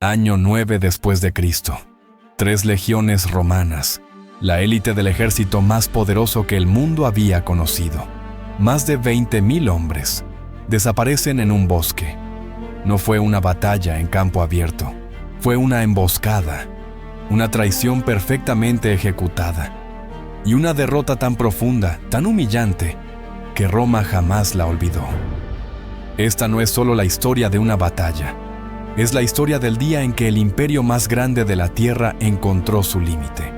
Año 9 después de Cristo. 3 legiones romanas, la élite del ejército más poderoso que el mundo había conocido. Más de 20.000 hombres desaparecen en un bosque. No fue una batalla en campo abierto, fue una emboscada, una traición perfectamente ejecutada y una derrota tan profunda, tan humillante, que Roma jamás la olvidó. Esta no es solo la historia de una batalla, es la historia del día en que el imperio más grande de la tierra encontró su límite.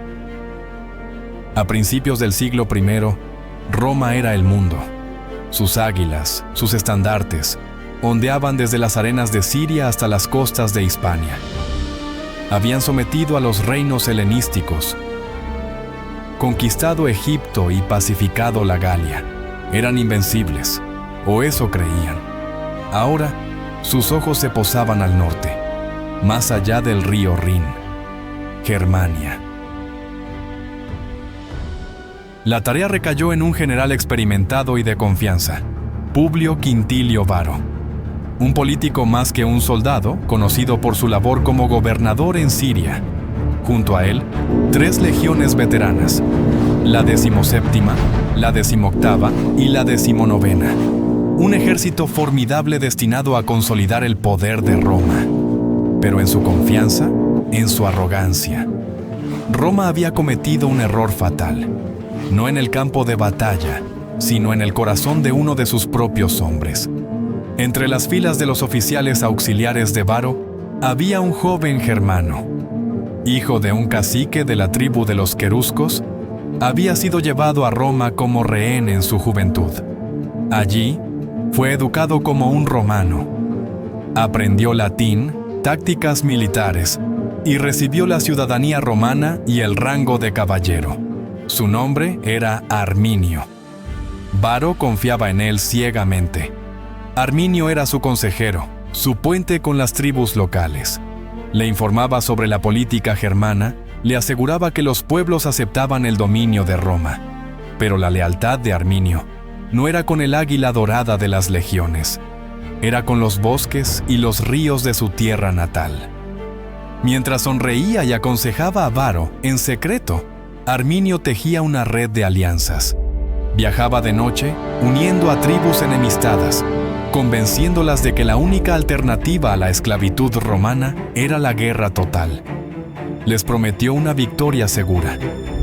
A principios del siglo I, Roma era el mundo. Sus águilas, sus estandartes, ondeaban desde las arenas de Siria hasta las costas de Hispania. Habían sometido a los reinos helenísticos, conquistado Egipto y pacificado la Galia. Eran invencibles, o eso creían. Ahora, sus ojos se posaban al norte, más allá del río Rin, Germania. La tarea recayó en un general experimentado y de confianza, Publio Quintilio Varo. Un político más que un soldado, conocido por su labor como gobernador en Siria. Junto a él, 3 legiones veteranas, la 17ª, la 18ª y la 19ª. Un ejército formidable destinado a consolidar el poder de Roma. Pero en su confianza, en su arrogancia. Roma había cometido un error fatal, no en el campo de batalla, sino en el corazón de uno de sus propios hombres. Entre las filas de los oficiales auxiliares de Varo, había un joven germano. Hijo de un cacique de la tribu de los queruscos, había sido llevado a Roma como rehén en su juventud. Allí, fue educado como un romano. Aprendió latín, tácticas militares, y recibió la ciudadanía romana y el rango de caballero. Su nombre era Arminio. Varo confiaba en él ciegamente. Arminio era su consejero, su puente con las tribus locales. Le informaba sobre la política germana, le aseguraba que los pueblos aceptaban el dominio de Roma. Pero la lealtad de Arminio no era con el águila dorada de las legiones, era con los bosques y los ríos de su tierra natal. Mientras sonreía y aconsejaba a Varo en secreto, Arminio tejía una red de alianzas. Viajaba de noche, uniendo a tribus enemistadas, convenciéndolas de que la única alternativa a la esclavitud romana era la guerra total. Les prometió una victoria segura,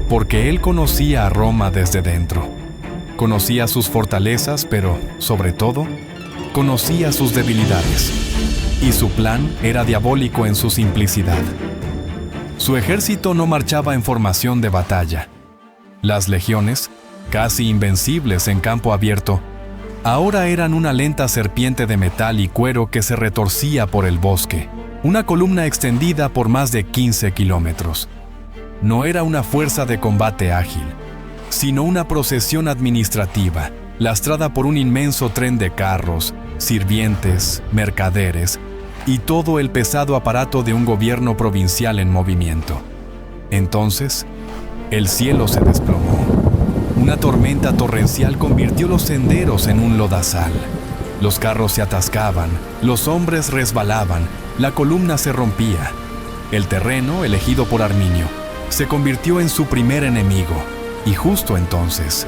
porque él conocía a Roma desde dentro. Conocía sus fortalezas, pero, sobre todo, conocía sus debilidades. Y su plan era diabólico en su simplicidad. Su ejército no marchaba en formación de batalla. Las legiones, casi invencibles en campo abierto, ahora eran una lenta serpiente de metal y cuero que se retorcía por el bosque, una columna extendida por más de 15 kilómetros. No era una fuerza de combate ágil, sino una procesión administrativa, lastrada por un inmenso tren de carros, sirvientes, mercaderes y todo el pesado aparato de un gobierno provincial en movimiento. Entonces, el cielo se desplomó. Una tormenta torrencial convirtió los senderos en un lodazal. Los carros se atascaban, los hombres resbalaban, la columna se rompía. El terreno, elegido por Arminio, se convirtió en su primer enemigo. Y justo entonces,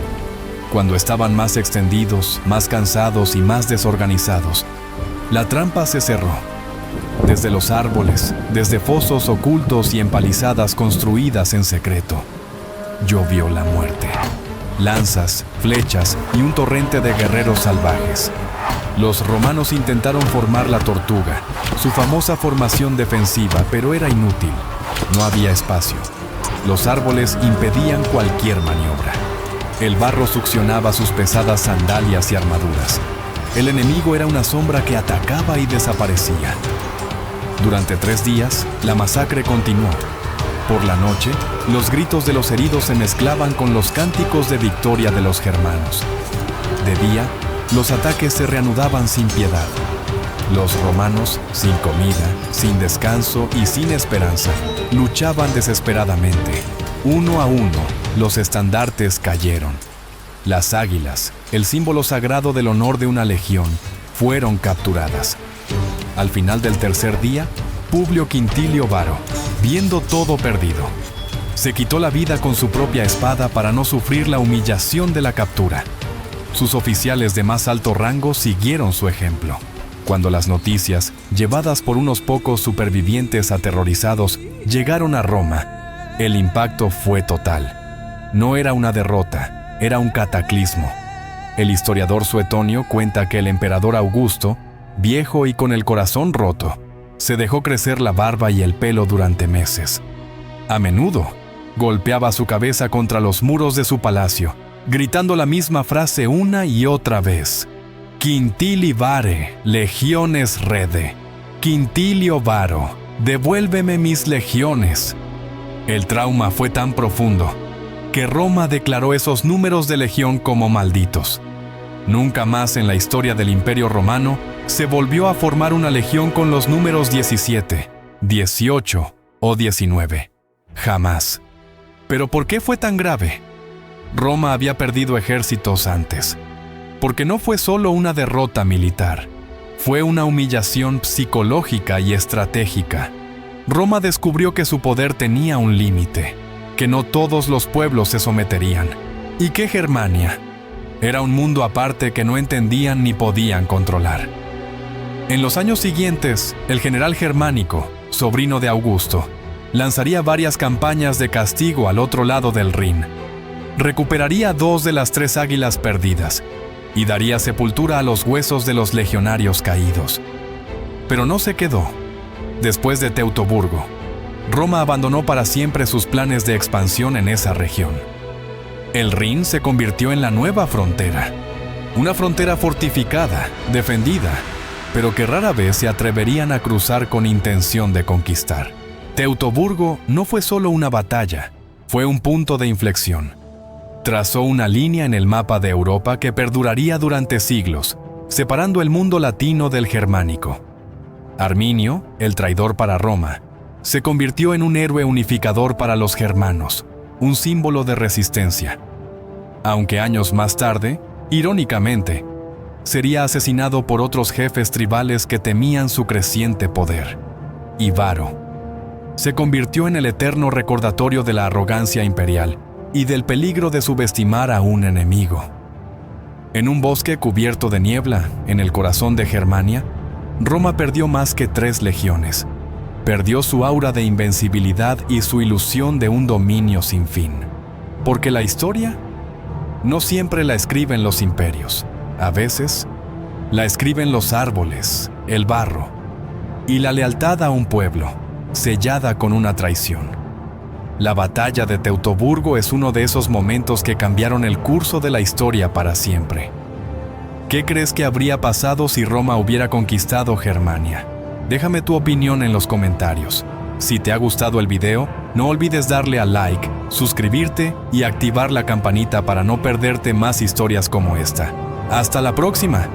cuando estaban más extendidos, más cansados y más desorganizados, la trampa se cerró. Desde los árboles, desde fosos ocultos y empalizadas construidas en secreto, llovió la muerte. Lanzas, flechas y un torrente de guerreros salvajes. Los romanos intentaron formar la tortuga, su famosa formación defensiva, pero era inútil. No había espacio. Los árboles impedían cualquier maniobra. El barro succionaba sus pesadas sandalias y armaduras. El enemigo era una sombra que atacaba y desaparecía. Durante 3 días, la masacre continuó. Por la noche, los gritos de los heridos se mezclaban con los cánticos de victoria de los germanos. De día, los ataques se reanudaban sin piedad. Los romanos, sin comida, sin descanso y sin esperanza, luchaban desesperadamente. Uno a uno, los estandartes cayeron. Las águilas, el símbolo sagrado del honor de una legión, fueron capturadas. Al final del tercer día, Publio Quintilio Varo, viendo todo perdido, se quitó la vida con su propia espada para no sufrir la humillación de la captura. Sus oficiales de más alto rango siguieron su ejemplo. Cuando las noticias, llevadas por unos pocos supervivientes aterrorizados, llegaron a Roma, el impacto fue total. No era una derrota, era un cataclismo. El historiador Suetonio cuenta que el emperador Augusto, viejo y con el corazón roto, se dejó crecer la barba y el pelo durante meses. A menudo, golpeaba su cabeza contra los muros de su palacio, gritando la misma frase una y otra vez: Quintili vare, legiones rede. Quintilio Varo, devuélveme mis legiones. El trauma fue tan profundo que Roma declaró esos números de legión como malditos. Nunca más en la historia del Imperio Romano se volvió a formar una legión con los números 17, 18 o 19. Jamás. ¿Pero por qué fue tan grave? Roma había perdido ejércitos antes. Porque no fue solo una derrota militar, fue una humillación psicológica y estratégica. Roma descubrió que su poder tenía un límite, que no todos los pueblos se someterían, y que Germania era un mundo aparte que no entendían ni podían controlar. En los años siguientes, el general Germánico, sobrino de Augusto, lanzaría varias campañas de castigo al otro lado del Rin. Recuperaría 2 de las 3 águilas perdidas y daría sepultura a los huesos de los legionarios caídos. Pero no se quedó. Después de Teutoburgo, Roma abandonó para siempre sus planes de expansión en esa región. El Rin se convirtió en la nueva frontera, una frontera fortificada, defendida, pero que rara vez se atreverían a cruzar con intención de conquistar. Teutoburgo no fue solo una batalla, fue un punto de inflexión. Trazó una línea en el mapa de Europa que perduraría durante siglos, separando el mundo latino del germánico. Arminio, el traidor para Roma, se convirtió en un héroe unificador para los germanos, un símbolo de resistencia. Aunque años más tarde, irónicamente, sería asesinado por otros jefes tribales que temían su creciente poder. Y Varo se convirtió en el eterno recordatorio de la arrogancia imperial y del peligro de subestimar a un enemigo. En un bosque cubierto de niebla, en el corazón de Germania, Roma perdió más que 3 legiones. Perdió su aura de invencibilidad y su ilusión de un dominio sin fin. Porque la historia no siempre la escriben los imperios. A veces, la escriben los árboles, el barro y la lealtad a un pueblo, sellada con una traición. La batalla de Teutoburgo es uno de esos momentos que cambiaron el curso de la historia para siempre. ¿Qué crees que habría pasado si Roma hubiera conquistado Germania? Déjame tu opinión en los comentarios. Si te ha gustado el video, no olvides darle a like, suscribirte y activar la campanita para no perderte más historias como esta. ¡Hasta la próxima!